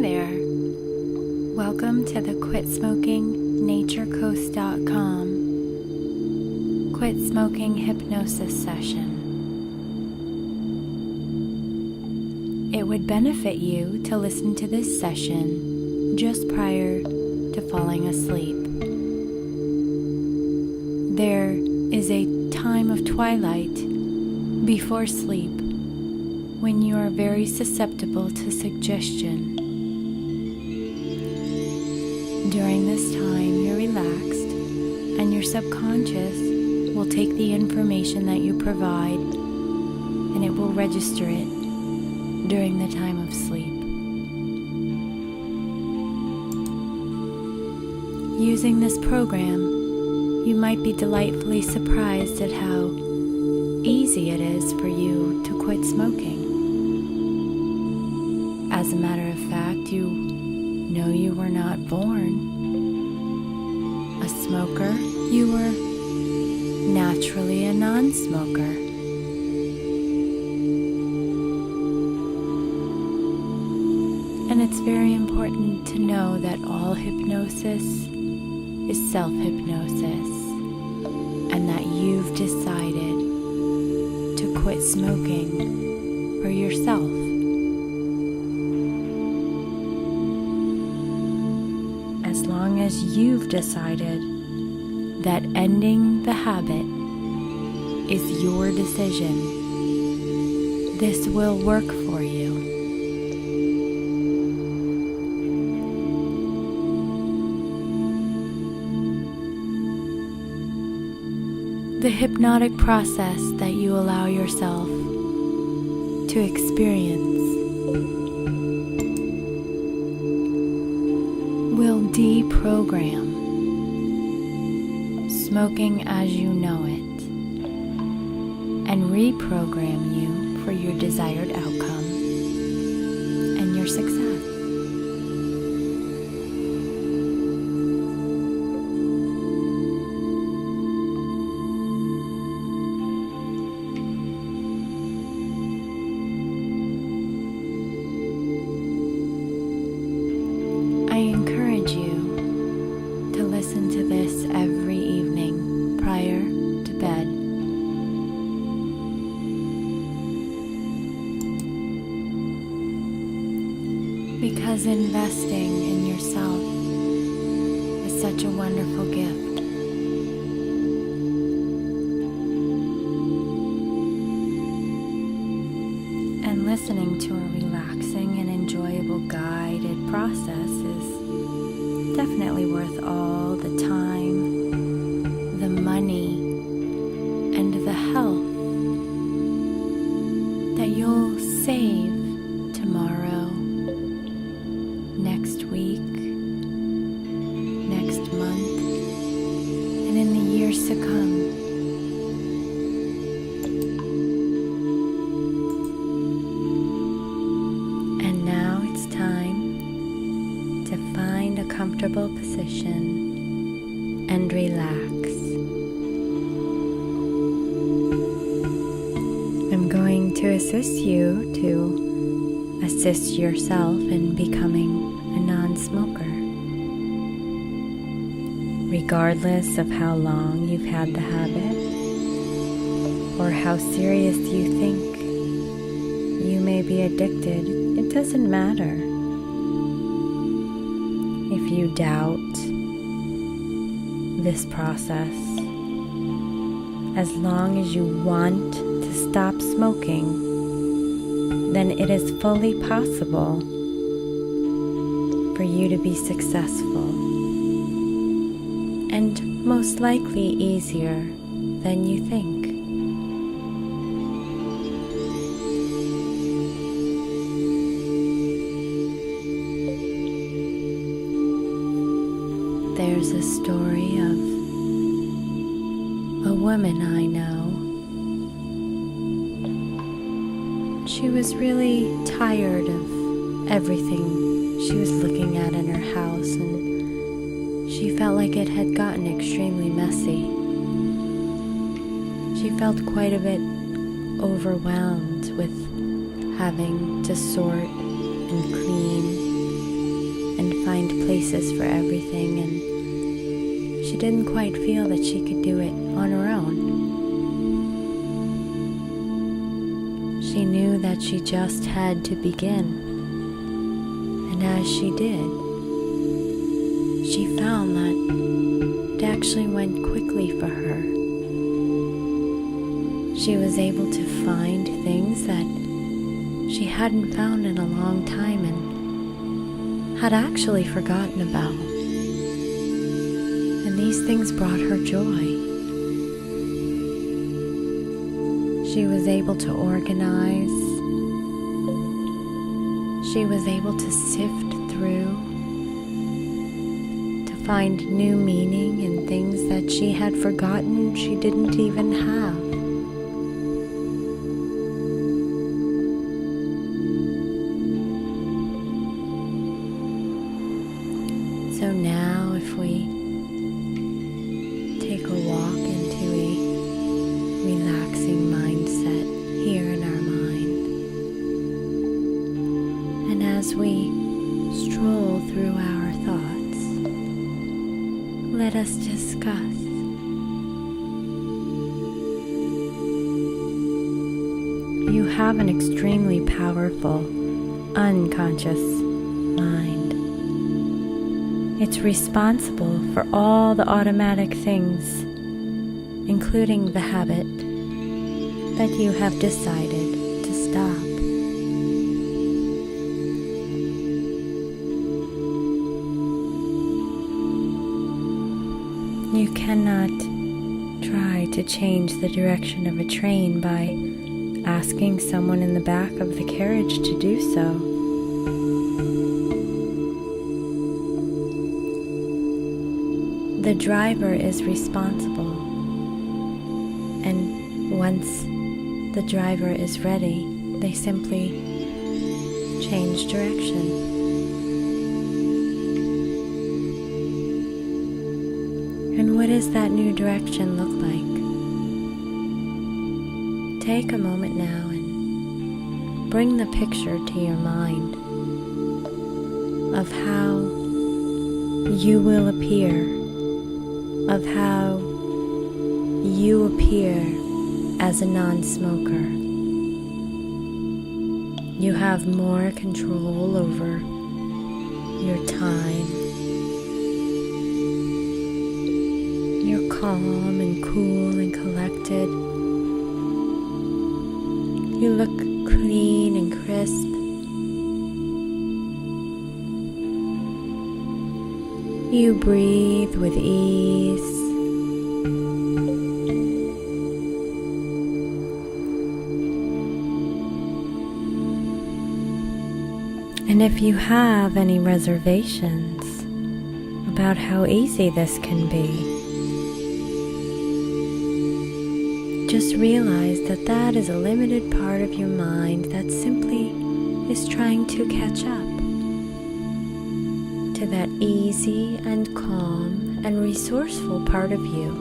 there. Welcome to the QuitSmokingNatureCoast.com Quit Smoking Hypnosis session. It would benefit you to listen to this session just prior to falling asleep. There is a time of twilight before sleep when you are very susceptible to suggestion. During this time, you're relaxed, and your subconscious will take the information that you provide, and it will register it during the time of sleep. Using this program, you might be delightfully surprised at how easy it is for you to quit smoking. As a matter of fact, you know you were not born a smoker. You were naturally a non-smoker. And it's very important to know that all hypnosis is self-hypnosis, and that you've decided to quit smoking for yourself. As long as you've decided that ending the habit is your decision, this will work for you. The hypnotic process that you allow yourself to experience will deprogram smoking as you know it and reprogram you for your desired outcome and your success. I encourage you to listen to this every evening prior to bed. Because investing in yourself is such a wonderful gift. And listening to a relaxing and enjoyable guided process is definitely worth all the time, the money, and the health that you'll save tomorrow, next week, next month, and in the years to come. And now it's time to find a comfortable position and relax. I'm going to assist you to assist yourself in becoming a non-smoker. Regardless of how long you've had the habit or how serious you think you may be addicted, it doesn't matter. If you doubt this process, as long as you want to stop smoking, then it is fully possible for you to be successful, and most likely easier than you think. There's a story of a woman I know. She was really tired of everything she was looking at in her house, and she felt like it had gotten extremely messy. She felt quite a bit overwhelmed with having to sort and clean and find places for everything, and she didn't quite feel that she could do it on her own. She knew that she just had to begin, and as she did, she found that it actually went quickly for her. She was able to find things that she hadn't found in a long time and had actually forgotten about. And these things brought her joy. She was able to organize. She was able to sift through, to find new meaning in things that she had forgotten she didn't even have. So now if we take a walk into a relaxing mindset here in our mind, and as we stroll through our thoughts, let us discuss you have an extremely powerful unconscious mind. It's responsible for all the automatic things, including the habit that you have decided to stop. You cannot try to change the direction of a train by asking someone in the back of the carriage to do so. The driver is responsible, and once the driver is ready, they simply change direction. And what does that new direction look like? Take a moment now and bring the picture to your mind of how you will appear, of how you appear as a non-smoker. You have more control over your time. You're calm and cool and collected. You look clean and crisp. You breathe with ease. And if you have any reservations about how easy this can be, just realize that that is a limited part of your mind that simply is trying to catch up to that easy and calm and resourceful part of you,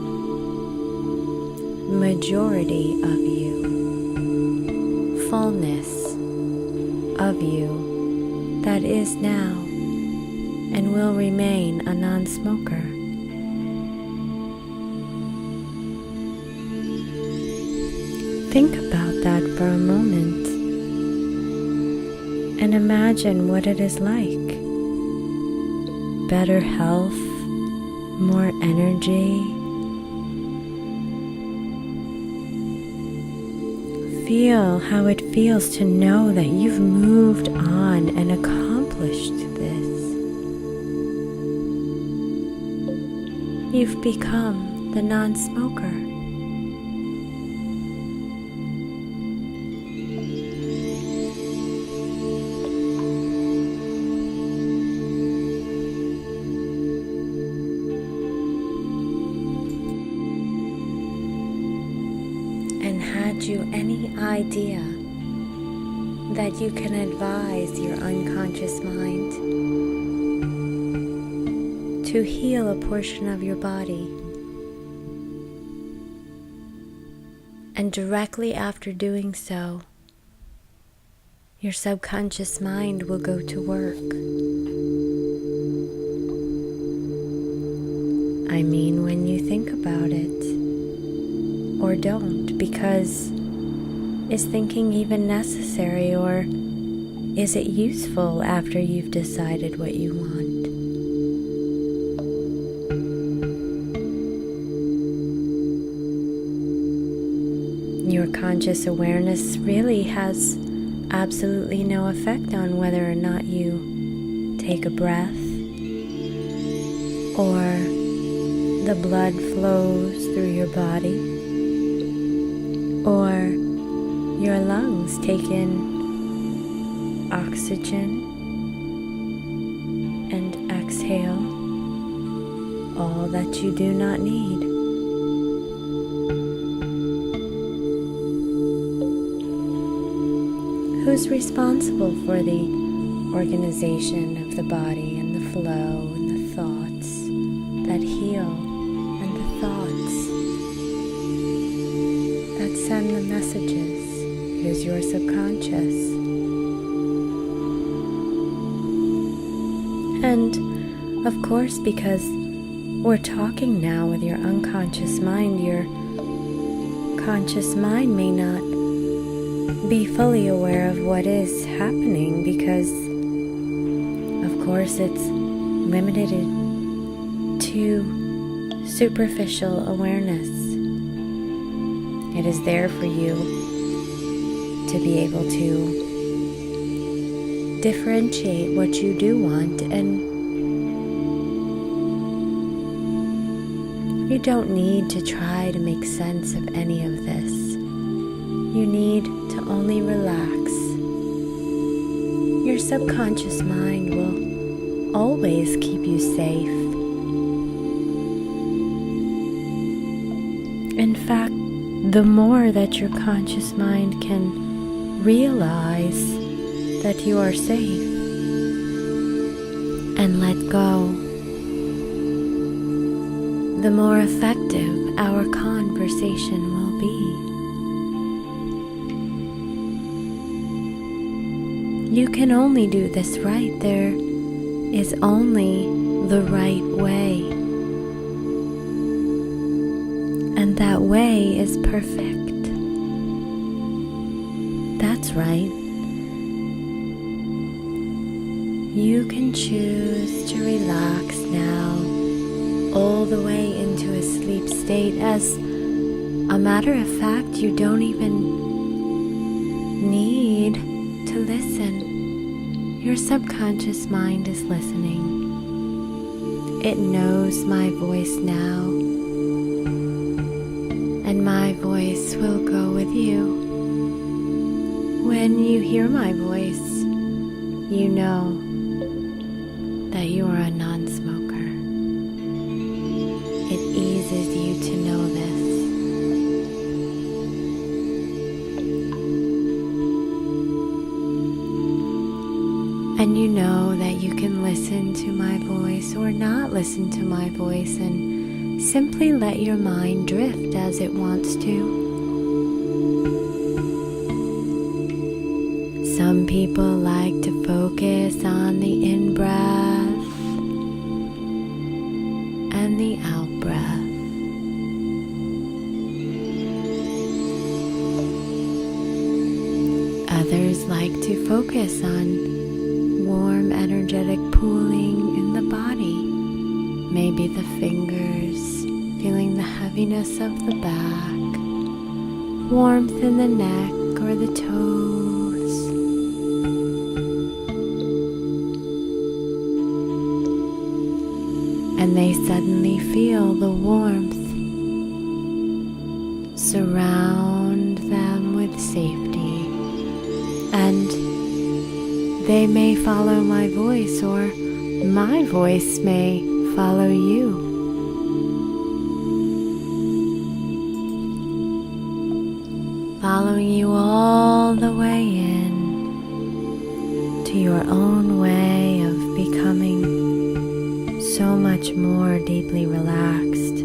majority of you, fullness of you that is now and will remain a non-smoker. Think about that for a moment and imagine what it is like. Better health, more energy. Feel how it feels to know that you've moved on and accomplished this. You've become the non-smoker. Had you any idea that you can advise your unconscious mind to heal a portion of your body, and directly after doing so, your subconscious mind will go to work I mean when you think about it. Or don't, because is thinking even necessary, or is it useful after you've decided what you want? Your conscious awareness really has absolutely no effect on whether or not you take a breath, or the blood flows through your body, or your lungs take in oxygen and exhale all that you do not need. Who's responsible for the organization of the body and the flow and the thoughts that heal and the thoughts that send the messages? It is your subconscious. And of course, because we're talking now with your unconscious mind, your conscious mind may not be fully aware of what is happening, because of course it's limited to superficial awareness. It is there for you to be able to differentiate what you do want, and you don't need to try to make sense of any of this. You need to only relax. Your subconscious mind will always keep you safe. In fact, the more that your conscious mind can realize that you are safe and let go, the more effective our conversation will be. You can only do this right. There is only the right way. And that way is perfect. That's right. You can choose to relax now, all the way into a sleep state. As a matter of fact, you don't even need to listen. Your subconscious mind is listening. It knows my voice now, and my voice will go with you. When you hear my voice, you know that you are a non-smoker. It eases you to know this. And you know that you can listen to my voice or not listen to my voice, and simply let your mind drift as it wants to. Some people like to focus on the in-breath and the out-breath. Others like to focus on warm, energetic pooling in the body. Maybe the fingers, feeling the heaviness of the back, warmth in the neck or the toes. And they suddenly feel the warmth surround them with safety. And they may follow my voice, or my voice may follow you. Following you all the way in to your own way of becoming so much more deeply relaxed.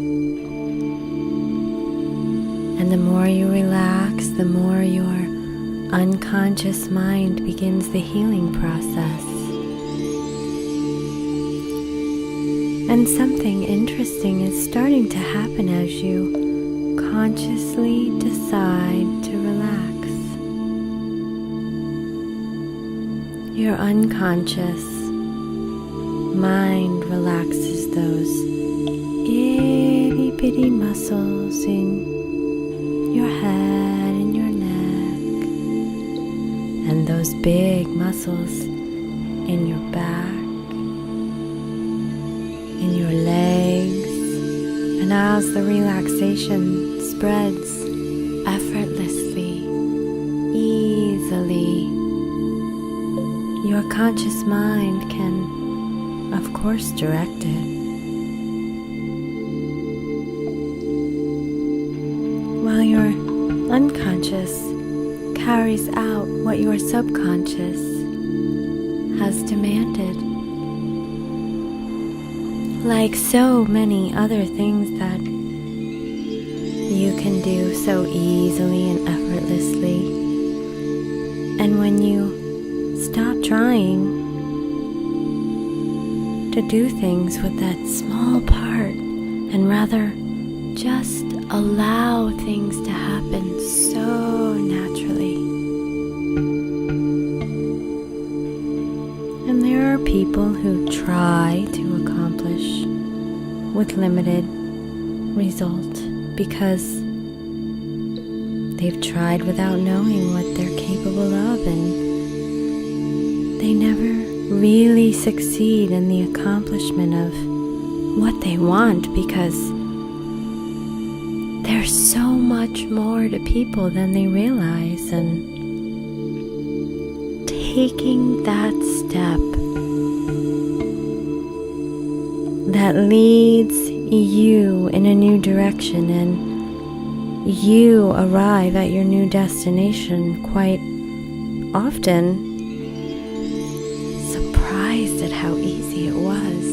And the more you relax, the more your unconscious mind begins the healing process. And something interesting is starting to happen as you consciously decide to relax. Your unconscious mind relaxes those itty bitty muscles in your head and your neck, and those big muscles in your back, in your legs. And as the relaxation spreads effortlessly, easily, your conscious mind can, of course, direct it. While your unconscious carries out what your subconscious has demanded. Like so many other things that you can do so easily and effortlessly. And when you stop trying to do things with that small part and rather just allow things to happen so naturally. And there are people who try to accomplish with limited result because they've tried without knowing what they're capable of, and they never really succeed in the accomplishment of what they want because there's so much more to people than they realize. And taking that step that leads you in a new direction and you arrive at your new destination quite often surprised at how easy it was.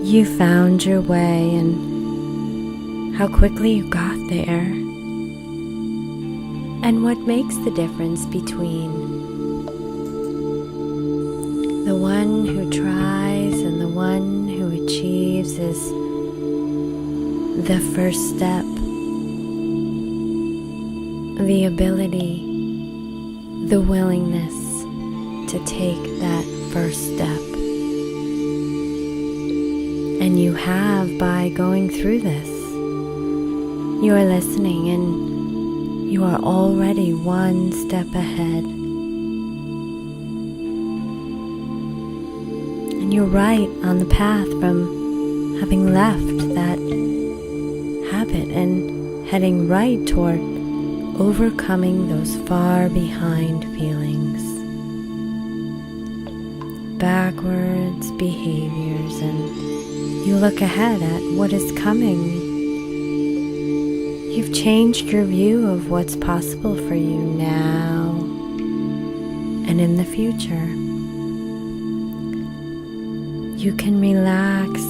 You found your way and how quickly you got there. And what makes the difference between the one who tries and the one who achieves is the first step, the ability, the willingness to take that first step. And you have by going through this. You are listening and you are already one step ahead. And you're right on the path from having left that habit and heading right toward overcoming those far behind feelings, backwards behaviors, and you look ahead at what is coming. You've changed your view of what's possible for you now and in the future. You can relax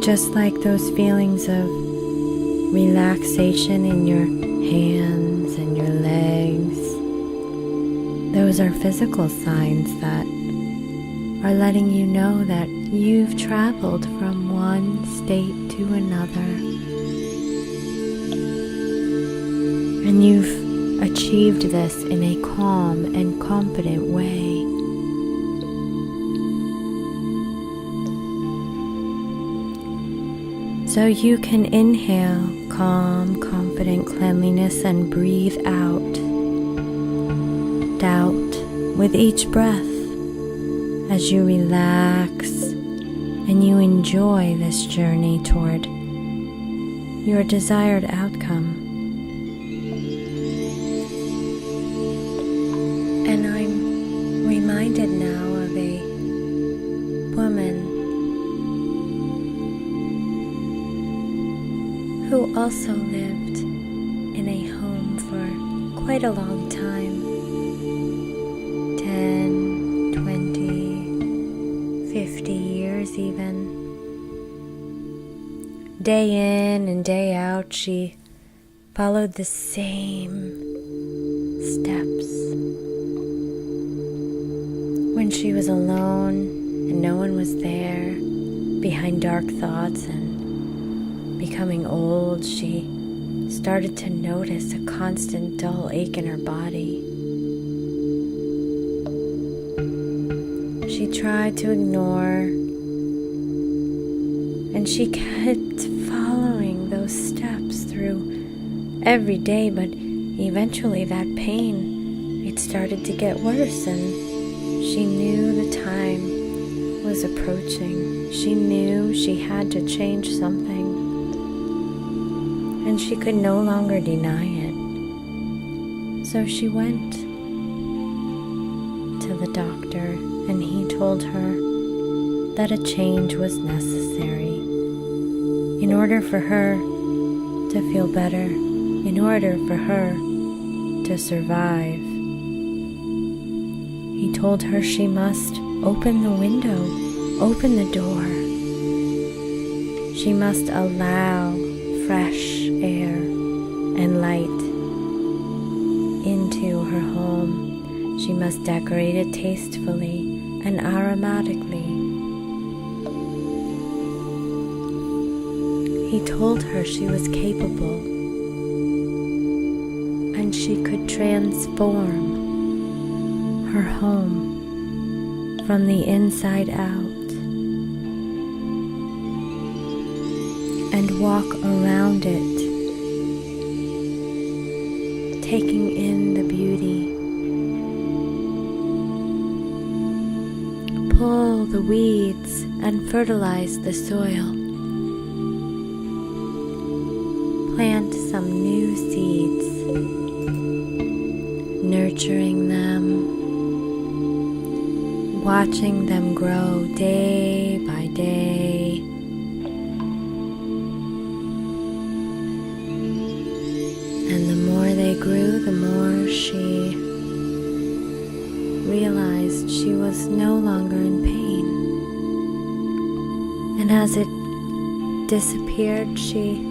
just like those feelings of relaxation in your hands and your legs. Those are physical signs that are letting you know that you've traveled from one state to another. And you've achieved this in a calm and confident way. So you can inhale calm, confident cleanliness and breathe out doubt with each breath as you relax and you enjoy this journey toward your desired outcome. And I'm reminded now of a woman who also lived in a home for quite a long time, 10, 20, 50 years even. Day in and day out, she followed the same steps. When she was alone and no one was there, behind dark thoughts and becoming old, she started to notice a constant dull ache in her body. She tried to ignore, and she kept following those steps through every day, but eventually that pain, it started to get worse, and she knew the time was approaching. She knew she had to change something, and she could no longer deny it. So she went to the doctor, and he told her that a change was necessary in order for her to feel better, in order for her to survive. He told her she must open the window, open the door. She must allow fresh air and light into her home. She must decorate it tastefully and aromatically. He told her she was capable and she could transform her home from the inside out and walk around it, taking in the beauty. Pull the weeds and fertilize the soil. Plant some new seeds, nurturing them, watching them grow day by day. And the more they grew, the more she realized she was no longer in pain. And as it disappeared, she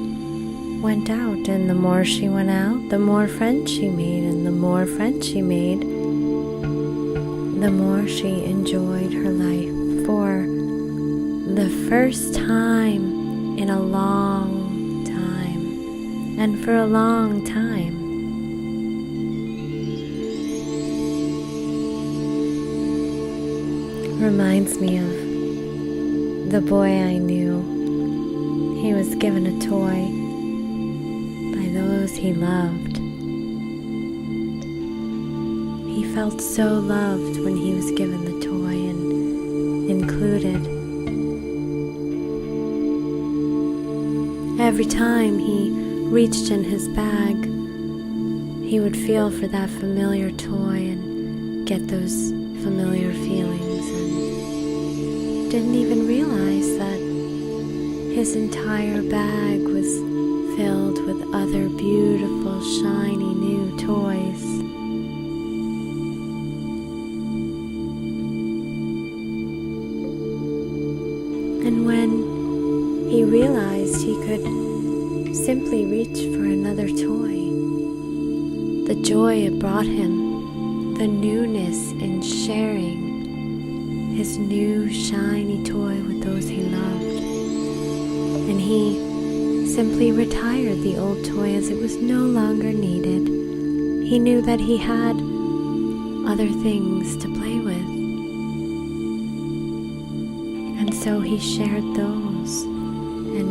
went out, and the more she went out, the more friends she made, and the more friends she made, the more she enjoyed her life. For the first time in a long time, and for a long time, reminds me of the boy I knew. He was given a toy by those he loved. He felt so loved when he was given the toy and included. Every time he reached in his bag, he would feel for that familiar toy and get those familiar feelings, and didn't even realize that his entire bag was filled with other beautiful, shiny new toys. And when he realized he could simply reach for another toy, the joy it brought him, the newness in sharing his new shiny toy with those he loved, and he simply retired the old toy as it was no longer needed. He knew that he had other things to play with, and so he shared those, and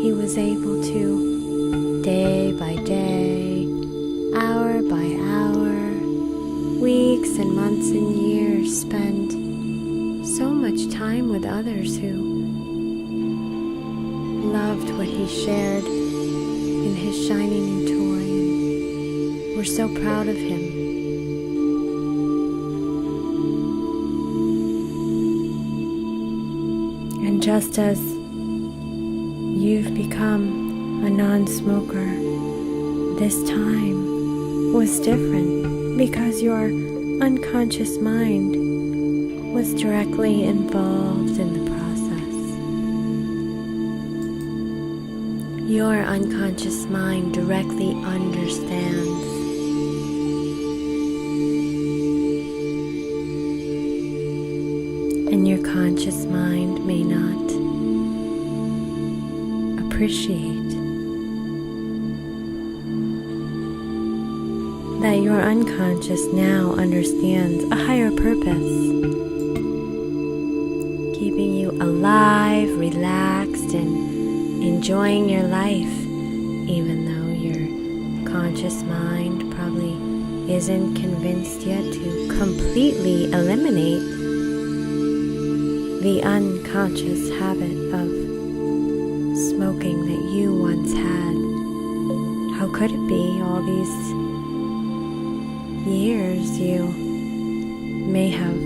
he was able to, day by day, hour by hour, weeks and months and years, spend so much time with others who loved what he shared in his shiny new toy and were so proud of him. And just as you've become a non-smoker, this time was different because your unconscious mind was directly involved in the process. Your unconscious mind directly understands conscious mind may not appreciate that your unconscious now understands a higher purpose, keeping you alive, relaxed, and enjoying your life, even though your conscious mind probably isn't convinced yet to completely eliminate the unconscious habit of smoking that you once had. How could it be all these years you may have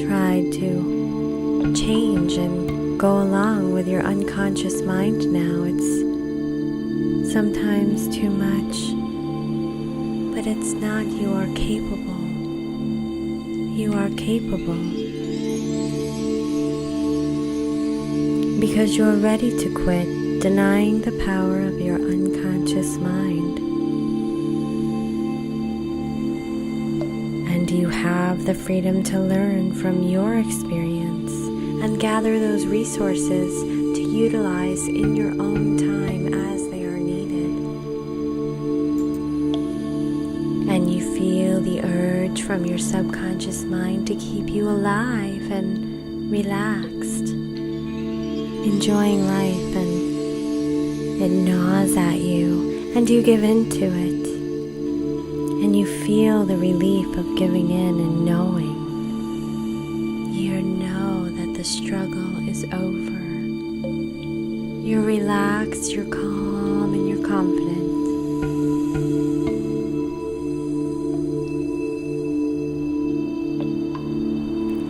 tried to change and go along with your unconscious mind now? It's sometimes too much, but it's not. You are capable. You are capable because you're ready to quit denying the power of your unconscious mind. And you have the freedom to learn from your experience and gather those resources to utilize in your own time as they are needed. And you feel the urge from your subconscious mind to keep you alive and relaxed, enjoying life, and it gnaws at you and you give in to it. And you feel the relief of giving in and knowing. You know that the struggle is over. You're relaxed, you're calm, and you're confident.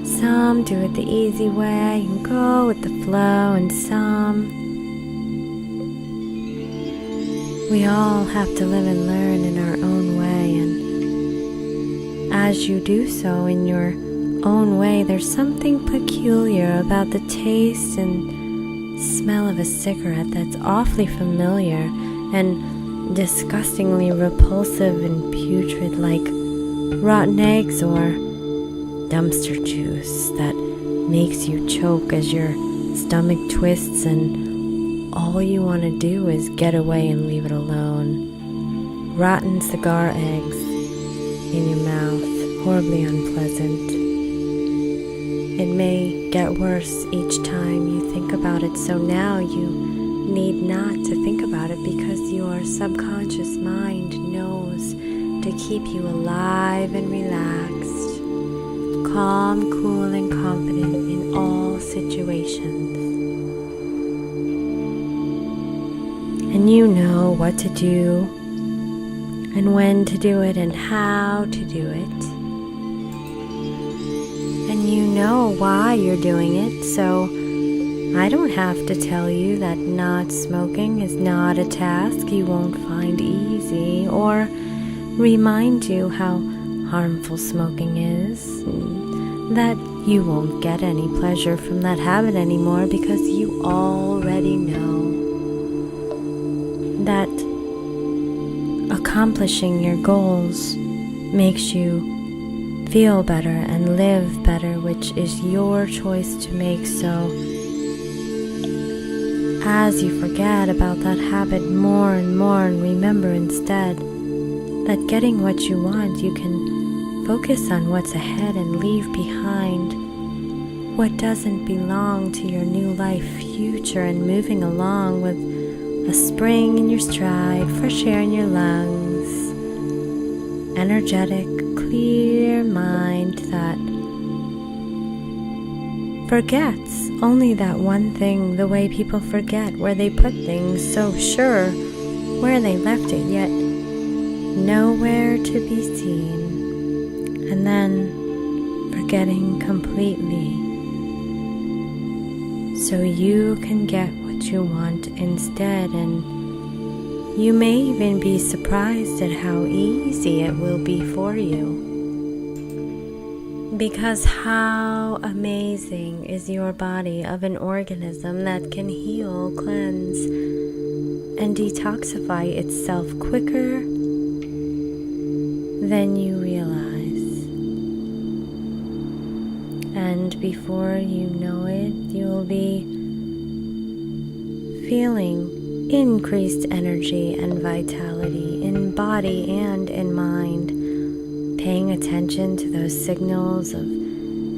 Some do it the easy way and go with the flow, and some we all have to live and learn in our own way, and as you do so in your own way, there's something peculiar about the taste and smell of a cigarette that's awfully familiar and disgustingly repulsive and putrid, like rotten eggs or dumpster juice that makes you choke as your stomach twists and all you want to do is get away and leave it alone. Rotten cigar eggs in your mouth, horribly unpleasant. It may get worse each time you think about it, so now you need not to think about it because your subconscious mind knows to keep you alive and relaxed, calm, cool, and confident in all situations. And you know what to do and when to do it and how to do it. And you know why you're doing it, so I don't have to tell you that not smoking is not a task you won't find easy, or remind you how harmful smoking is, that you won't get any pleasure from that habit anymore because you already know that accomplishing your goals makes you feel better and live better, which is your choice to make. So as you forget about that habit more and more and remember instead that getting what you want, you can focus on what's ahead and leave behind what doesn't belong to your new life future, and moving along with a spring in your stride, fresh air in your lungs, energetic, clear mind that forgets only that one thing, the way people forget where they put things, so sure where they left it, yet nowhere to be seen, and then forgetting completely, so you can get what you want instead. And you may even be surprised at how easy it will be for you, because how amazing is your body of an organism that can heal, cleanse, and detoxify itself quicker than you realize. And And before you know it, you'll be feeling increased energy and vitality in body and in mind, paying attention to those signals of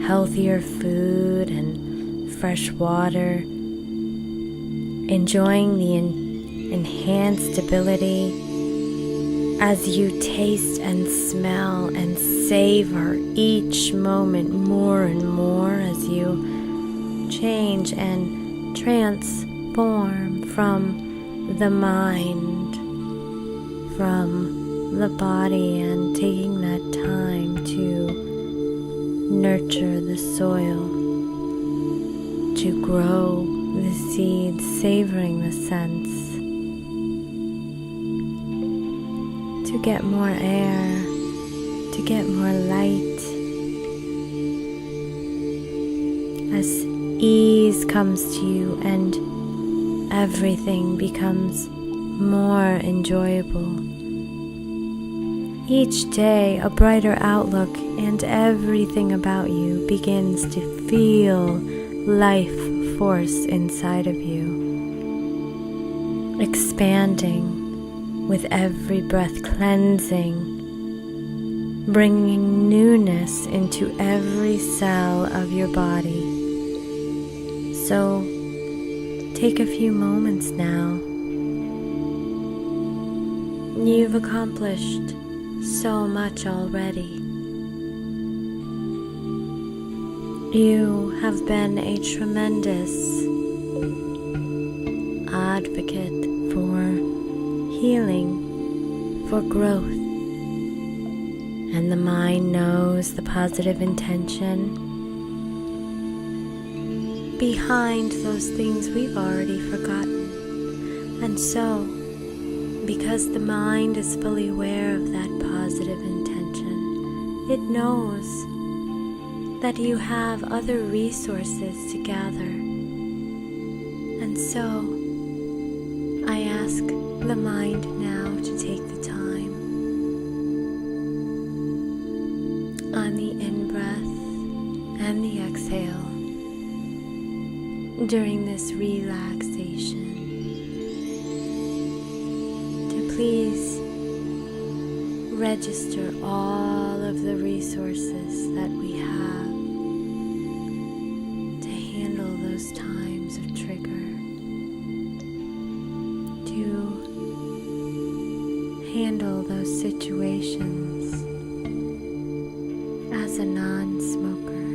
healthier food and fresh water, enjoying the enhanced ability as you taste and smell and savor each moment more and more as you change and transform from the mind, from the body, and taking that time to nurture the soil, to grow the seeds, savoring the scents, to get more air, to get more light. As ease comes to you and everything becomes more enjoyable. Each day a brighter outlook, and everything about you begins to feel life force inside of you, expanding with every breath, cleansing, bringing newness into every cell of your body. So take a few moments now. You've accomplished so much already. You have been a tremendous advocate for healing, for growth, and the mind knows the positive intention behind those things we've already forgotten. And so, because the mind is fully aware of that positive intention, it knows that you have other resources to gather. And so, I ask the mind now to take the time on the in-breath and the exhale during this relaxation to please register all of the resources that we have to handle those times of trigger, to handle those situations as a non-smoker,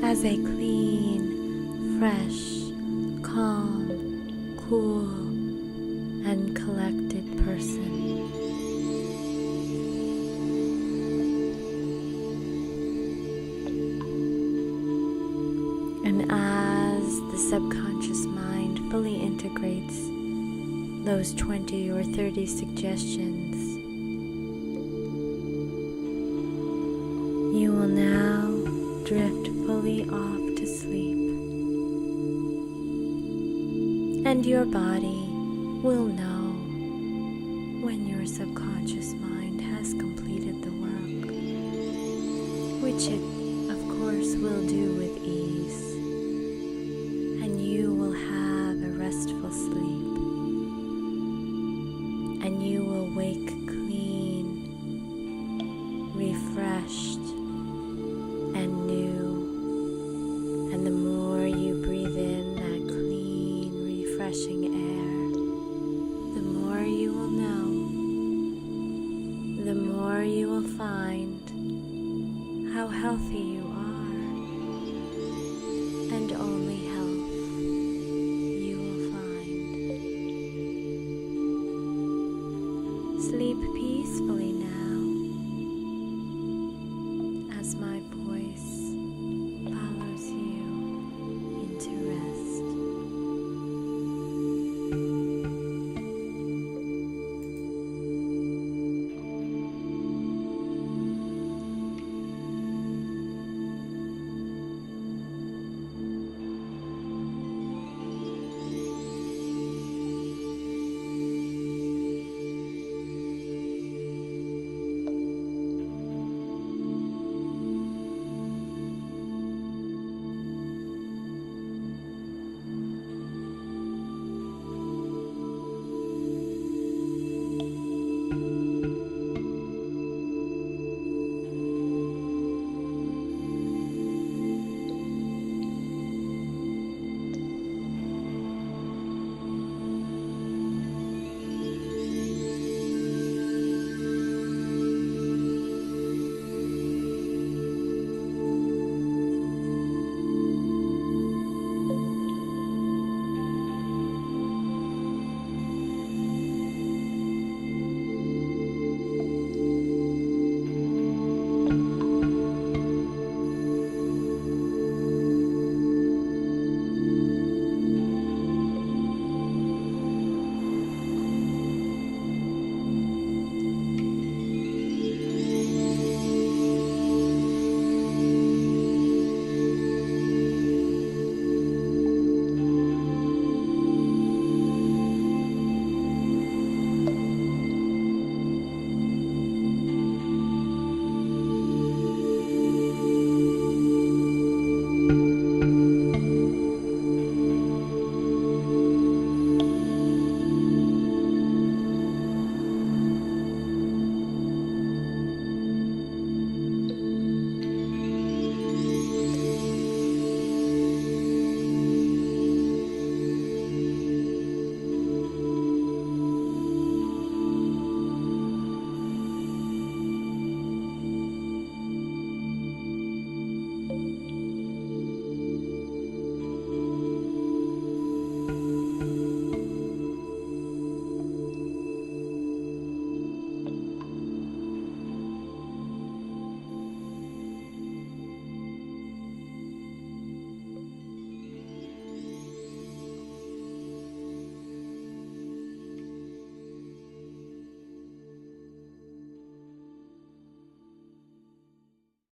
as a clean, fresh, calm, cool, and collected person. And as the subconscious mind fully integrates those 20 or 30 suggestions, you will now drift fully off to sleep. And your body will know when your subconscious mind has completed the work, which it, of course, will do with ease. And you will have a restful sleep. And you will wake clean, refreshed, and new. And the more you breathe in that clean, refreshing air, the more you will know, the more you will find how healthy you are, and only health you will find. Sleep peacefully now.